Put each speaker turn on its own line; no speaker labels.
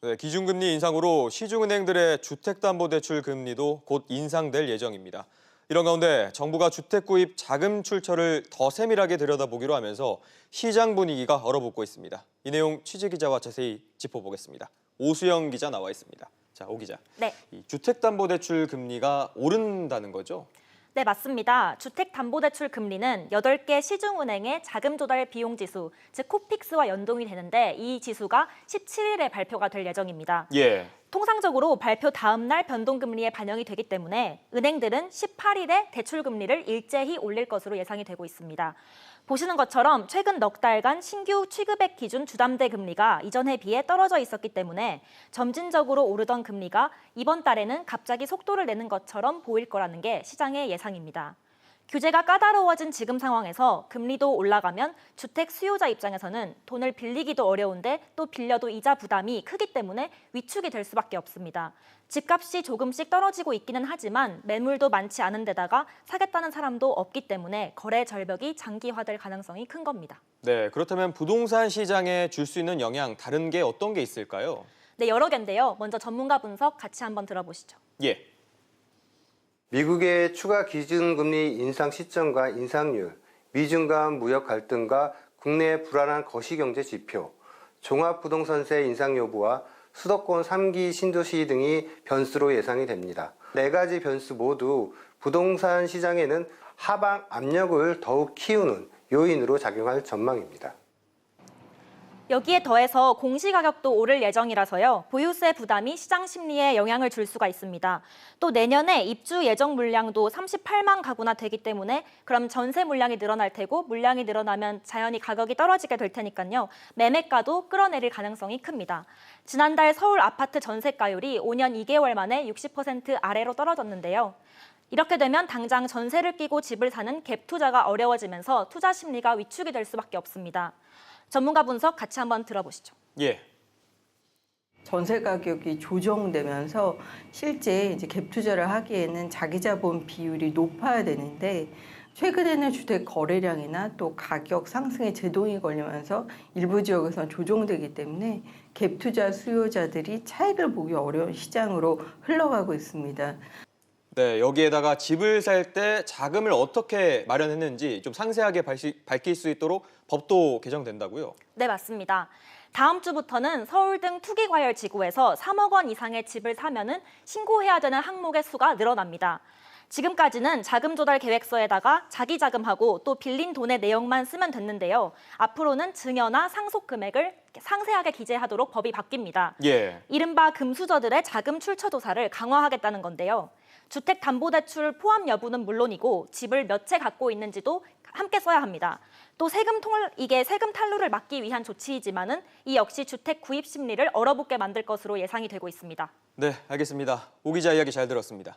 네, 기준금리 인상으로 시중은행들의 주택담보대출 금리도 곧 인상될 예정입니다. 이런 가운데 정부가 주택 구입 자금 출처를 더 세밀하게 들여다보기로 하면서 시장 분위기가 얼어붙고 있습니다. 이 내용 취재기자와 자세히 짚어보겠습니다. 오수영 기자 나와 있습니다. 자, 오 기자.
네.
이 주택담보대출 금리가 오른다는 거죠?
네, 맞습니다. 주택담보대출 금리는 8개 시중은행의 자금조달 비용지수, 즉 코픽스와 연동이 되는데 이 지수가 17일에 발표가 될 예정입니다.
예.
통상적으로 발표 다음 날 변동금리에 반영이 되기 때문에 은행들은 18일에 대출금리를 일제히 올릴 것으로 예상이 되고 있습니다. 보시는 것처럼 최근 넉 달간 신규 취급액 기준 주담대 금리가 이전에 비해 떨어져 있었기 때문에 점진적으로 오르던 금리가 이번 달에는 갑자기 속도를 내는 것처럼 보일 거라는 게 시장의 예상입니다. 규제가 까다로워진 지금 상황에서 금리도 올라가면 주택 수요자 입장에서는 돈을 빌리기도 어려운데 또 빌려도 이자 부담이 크기 때문에 위축이 될 수밖에 없습니다. 집값이 조금씩 떨어지고 있기는 하지만 매물도 많지 않은 데다가 사겠다는 사람도 없기 때문에 거래 절벽이 장기화될 가능성이 큰 겁니다.
네, 그렇다면 부동산 시장에 줄 수 있는 영향 다른 게 어떤 게 있을까요?
네, 여러 개인데요. 먼저 전문가 분석 같이 한번 들어보시죠.
예.
미국의 추가 기준금리 인상 시점과 인상률, 미중 간 무역 갈등과 국내의 불안한 거시경제 지표, 종합부동산세 인상 여부와 수도권 3기 신도시 등이 변수로 예상이 됩니다. 4가지 변수 모두 부동산 시장에는 하방 압력을 더욱 키우는 요인으로 작용할 전망입니다.
여기에 더해서 공시가격도 오를 예정이라서요. 보유세 부담이 시장 심리에 영향을 줄 수가 있습니다. 또 내년에 입주 예정 물량도 38만 가구나 되기 때문에 그럼 전세 물량이 늘어날 테고 물량이 늘어나면 자연히 가격이 떨어지게 될 테니까요. 매매가도 끌어내릴 가능성이 큽니다. 지난달 서울 아파트 전세가율이 5년 2개월 만에 60% 아래로 떨어졌는데요. 이렇게 되면 당장 전세를 끼고 집을 사는 갭 투자가 어려워지면서 투자 심리가 위축이 될 수밖에 없습니다. 전문가 분석 같이 한번 들어보시죠.
예.
전세 가격이 조정되면서 실제 이제 갭 투자를 하기에는 자기 자본 비율이 높아야 되는데 최근에는 주택 거래량이나 또 가격 상승에 제동이 걸리면서 일부 지역에서는 조정되기 때문에 갭 투자 수요자들이 차익을 보기 어려운 시장으로 흘러가고 있습니다.
네, 여기에다가 집을 살 때 자금을 어떻게 마련했는지 좀 상세하게 밝힐 수 있도록 법도 개정된다고요?
네, 맞습니다. 다음 주부터는 서울 등 투기과열 지구에서 3억 원 이상의 집을 사면은 신고해야 되는 항목의 수가 늘어납니다. 지금까지는 자금 조달 계획서에다가 자기 자금하고 또 빌린 돈의 내용만 쓰면 됐는데요. 앞으로는 증여나 상속 금액을 상세하게 기재하도록 법이 바뀝니다.
예.
이른바 금수저들의 자금 출처 조사를 강화하겠다는 건데요. 주택담보대출 포함 여부는 물론이고 집을 몇 채 갖고 있는지도 함께 써야 합니다. 또 이게 세금 탈루를 막기 위한 조치이지만은 이 역시 주택 구입 심리를 얼어붙게 만들 것으로 예상이 되고 있습니다.
네, 알겠습니다. 오 기자 이야기 잘 들었습니다.